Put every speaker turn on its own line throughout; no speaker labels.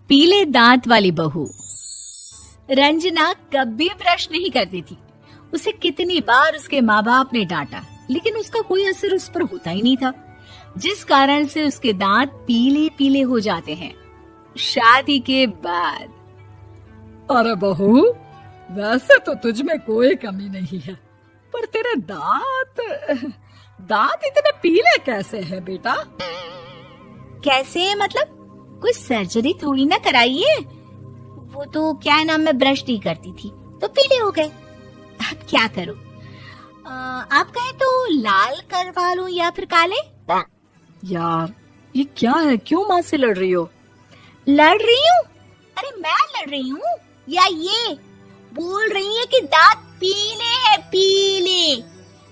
पीले दांत वाली बहू। रंजना कभी ब्रश नहीं करती थी। उसे कितनी बार उसके माँ बाप ने डांटा, लेकिन उसका कोई असर उस पर होता ही नहीं था, जिस कारण से उसके दांत पीले पीले हो जाते हैं। शादी के बाद
अरे बहू, वैसे तो तुझ में कोई कमी नहीं है, पर तेरे दांत इतने पीले कैसे हैं बेटा?
कैसे मतलब? कोई सर्जरी थोड़ी ना कराई है। वो तो क्या नाम, मैं ब्रश नहीं करती थी तो पीले हो गए। अब क्या करूं? आप कहें तो लाल करवा लूं या फिर काले?
यार ये क्या है, क्यों माँ से लड़ रही हो?
लड़ रही हूँ? अरे मैं लड़ रही हूँ या ये बोल रही है कि दांत पीले हैं, पीले।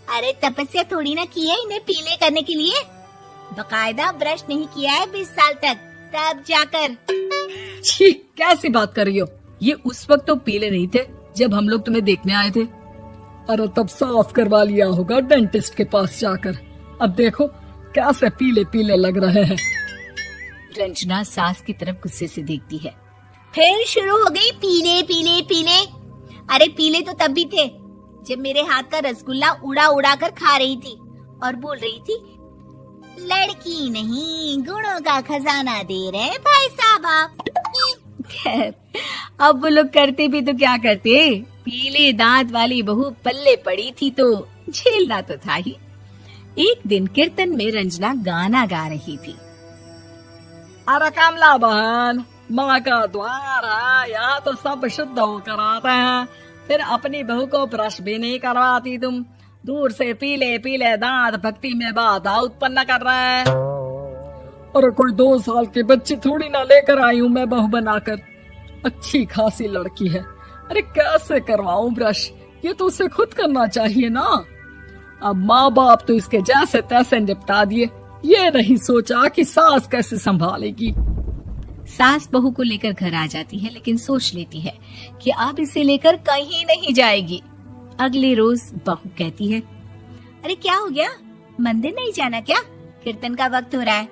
अरे तपस्या थोड़ी ना की है इन्हें पीले करने के लिए। बकायदा ब्रश नहीं किया है 20 साल तक, तब जाकर।
छी, कैसी बात कर रही हो? ये उस वक्त तो पीले नहीं थे जब हम लोग तुम्हें देखने आए थे। अरे तब साफ करवा लिया होगा डेंटिस्ट के पास जाकर। अब देखो कैसे पीले पीले लग रहे हैं।
रंजना सास की तरफ गुस्से से देखती है। फिर शुरू हो गई पीले पीले पीले। अरे पीले तो तब भी थे जब मेरे हाथ का रसगुल्ला उड़ा उड़ा कर खा रही थी और बोल रही थी, लड़की नहीं गुणों का खजाना दे रहे भाई साहब आप। खैर, अब वो लोग करते भी तो क्या करते, पीले दांत वाली बहू पल्ले पड़ी थी तो झेलना तो था ही। एक दिन कीर्तन में रंजना गाना गा रही थी।
अरे कमला बहन, माँ का द्वार है, यहाँ तो सब शुद्ध होकर आते हैं, फिर अपनी बहू को ब्रश भी नहीं करवाती तुम। दूर से पीले पीले दांत भक्ति में बाधा उत्पन्न कर रहे हैं। अरे कोई 2 साल की बच्ची थोड़ी ना लेकर आई हूँ मैं बहू बनाकर। अच्छी खासी लड़की है, अरे कैसे करवाऊं ब्रश? ये तो उसे खुद करना चाहिए ना। अब माँ बाप तो इसके जैसे तैसे निपटा दिए, ये नहीं सोचा कि सास कैसे संभालेगी।
सास बहू को लेकर घर आ जाती है, लेकिन सोच लेती है कि अब इसे लेकर कहीं नहीं जाएगी। अगले रोज बहू कहती है, अरे क्या हो गया, मंदिर नहीं जाना क्या? कीर्तन का वक्त हो रहा है।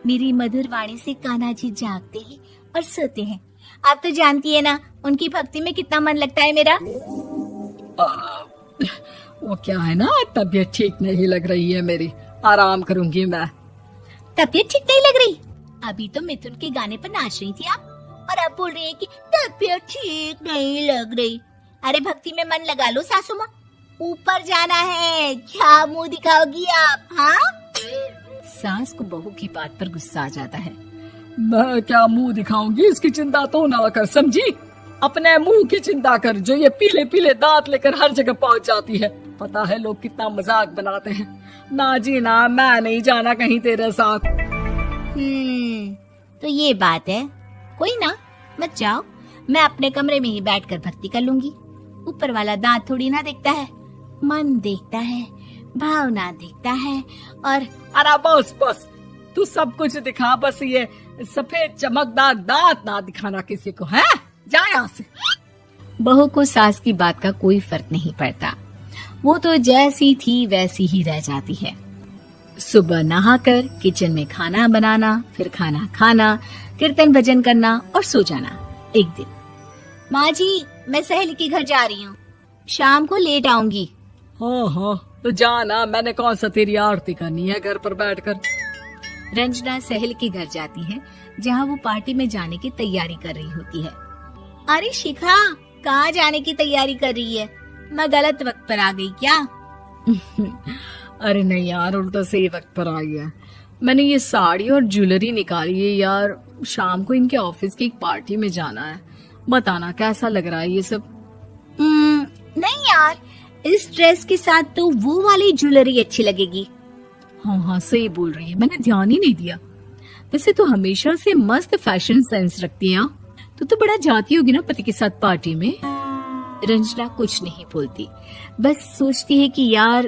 मेरी मधुर वाणी से कान्हा जी जागते हैं और सोते हैं। आप तो जानती है ना उनकी भक्ति में कितना मन लगता है मेरा।
वो क्या है ना, तबीयत ठीक नहीं लग रही है मेरी, आराम करूंगी मैं।
तबीयत ठीक नहीं लग रही? अभी तो मिथुन के गाने पर नाच रही थी आप, और अब बोल रही है कि तबीयत ठीक नहीं लग रही। अरे भक्ति में मन लगा लो सासू माँ, ऊपर जाना है, क्या मुंह दिखाओगी आप? हाँ? सास को बहू की बात पर गुस्सा आ जाता है।
मैं क्या मुंह दिखाऊंगी, इसकी चिंता तो ना कर, समझी? अपने मुंह की चिंता कर, जो ये पीले पीले दांत लेकर हर जगह पहुंच जाती है। पता है लोग कितना मजाक बनाते हैं। ना जी ना, मैं नहीं जाना कहीं तेरे साथ।
तो ये बात है, कोई ना, मत जाओ, मैं अपने कमरे में ही बैठकर भक्ति कर लूंगी। ऊपर वाला दांत थोड़ी ना देखता है, मन देखता है, भावना देखता है। और
अरे बस बस, तू सब कुछ दिखा, बस ये सफेद चमकदार दांत ना दिखाना किसी को, है? जा यहाँ से।
बहू को सास की बात का कोई फर्क नहीं पड़ता, वो तो जैसी थी वैसी ही रह जाती है। सुबह नहाकर किचन में खाना बनाना, फिर खाना खाना, कीर्तन भजन करना और सो जाना। एक दिन, माँ जी मैं सहेली के घर जा रही हूँ, शाम को लेट आऊंगी।
हाँ हाँ तो जाना, मैंने कौन सा तेरी आरती करनी है घर पर बैठकर।
रंजना सहेली के घर जाती है, जहाँ वो पार्टी में जाने की तैयारी कर रही होती है। अरे शिखा, कहाँ जाने की तैयारी कर रही है? मैं गलत वक्त पर आ गई क्या?
अरे नहीं यार, उल्टा सही वक्त पर आई है। मैंने ये साड़ी और ज्वेलरी निकाली है यार, शाम को इनके ऑफिस की एक पार्टी में जाना है। बताना कैसा लग रहा है ये सब?
नहीं यार, इस ड्रेस के साथ तो वो वाली ज्वेलरी अच्छी लगेगी।
हाँ हाँ सही बोल रही है, मैंने ध्यान ही नहीं दिया। वैसे तो हमेशा से मस्त फैशन सेंस रखती है। तो बड़ा जाती होगी ना पति के साथ पार्टी में। रंजना कुछ नहीं बोलती, बस सोचती है कि यार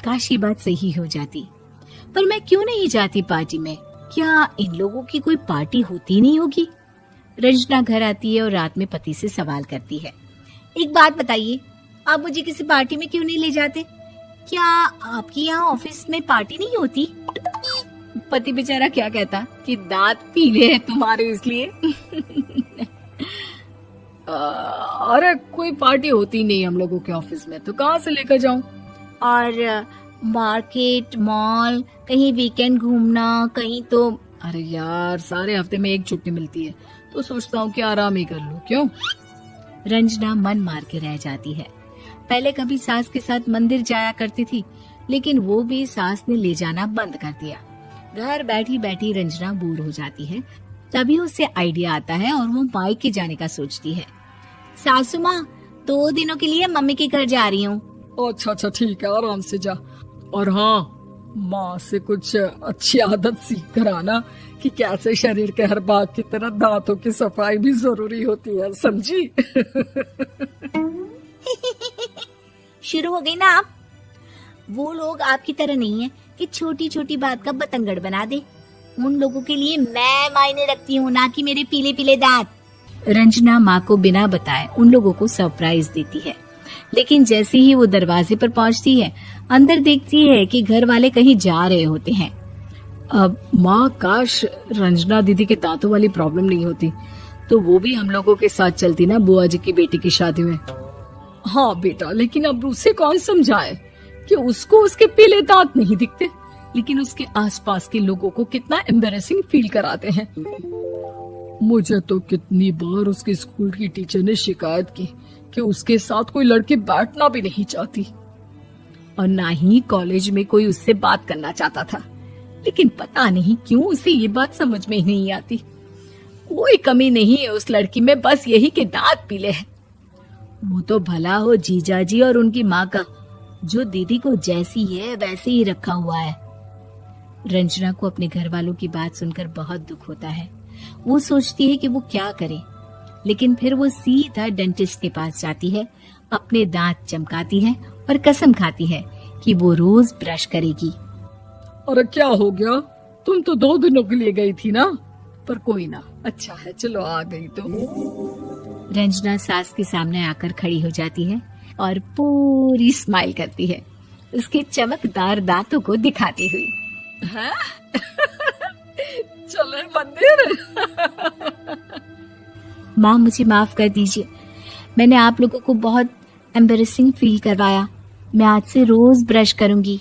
काश ये बात सही हो जाती, पर मैं क्यों नहीं जाती पार्टी में? क्या इन लोगों की कोई पार्टी होती नहीं होगी? रंजना घर आती है और रात में पति से सवाल करती है, एक बात बताइए, आप मुझे किसी पार्टी में क्यों नहीं ले जाते? क्या आपकी यहाँ ऑफिस में पार्टी नहीं होती?
पति बेचारा क्या कहता कि दांत पीले हैं तुम्हारे इसलिए।
अरे कोई पार्टी होती नहीं हम लोगों के ऑफिस में, तो कहाँ से लेकर जाऊं?
और मार्केट, मॉल, कहीं वीकेंड घूमना, कहीं तो।
अरे यार, सारे हफ्ते में एक छुट्टी मिलती है, तो सोचता हूँ कि आराम ही कर लूं। क्यों?
रंजना मन मार के रह जाती है। पहले कभी सास के साथ मंदिर जाया करती थी, लेकिन वो भी सास ने ले जाना बंद कर दिया। घर बैठी बैठी रंजना बोर हो जाती है। तभी उसे आइडिया आता है और वो मायके जाने का सोचती है। सासू माँ, 2 दिनों के लिए मम्मी के घर जा रही हूँ।
अच्छा ठीक है, आराम से जा। और हाँ, माँ से कुछ अच्छी आदत सीख कर आना कि कैसे शरीर के हर भाग की तरह दांतों की सफाई भी जरूरी होती है, समझी?
शुरू हो गई ना आप। वो लोग आपकी तरह नहीं है कि छोटी छोटी बात का बतंगड़ बना दे। उन लोगों के लिए मैं मायने रखती हूँ, ना कि मेरे पीले पीले दांत। रंजना माँ को बिना बताए उन लोगों को सरप्राइज देती है, लेकिन जैसे ही वो दरवाजे पर पहुंचती है, अंदर देखती है कि घर वाले कहीं जा रहे होते हैं।
अब माँ, काश रंजना दीदी के दांतों वाली प्रॉब्लम नहीं होती, तो वो भी हम लोगों के साथ चलती ना बुआ जी की बेटी की शादी में। हाँ बेटा, लेकिन अब उसे कौन समझाए कि उसको उसके पीले दांत नहीं दिखते, लेकिन उसके आसपास के लोगों को कितना एम्बैरेसिंग फील कराते हैं। मुझे तो कितनी बार उसके स्कूल की टीचर ने शिकायत की कि उसके साथ कोई लड़की बैठना भी नहीं चाहती, और ना ही कॉलेज में कोई उससे बात करना चाहता था। लेकिन पता नहीं क्यों उसे ये बात समझ में ही नहीं आती। कोई कमी नहीं है उस लड़की में, बस यही कि दांत पीले हैं। वो तो भला हो जीजा जी और उनकी माँ का, जो दीदी को जैसी है वैसे ही रखा हुआ है। रंजना को अपने घर वालों की बात सुनकर बहुत दुख होता है। वो सोचती है कि वो क्या करे, लेकिन फिर वो सीधा डेंटिस्ट के पास जाती है, अपने दांत चमकाती है और कसम खाती है कि वो रोज ब्रश करेगी। अरे क्या हो गया? तुम तो 2 दिनों के लिए गई थी ना, पर कोई ना, अच्छा है, चलो आ गई तो।
रंजना सास के सामने आकर खड़ी हो जाती है और पूरी स्माइल करती है, उसके चमकदार दांतों को दिखाती हुई।
हैं? चले मंदिर।
माँ, मुझे माफ कर दीजिए, मैंने आप लोगों को बहुत एम्बैरेसिंग फील करवाया। मैं आज से रोज ब्रश करूंगी।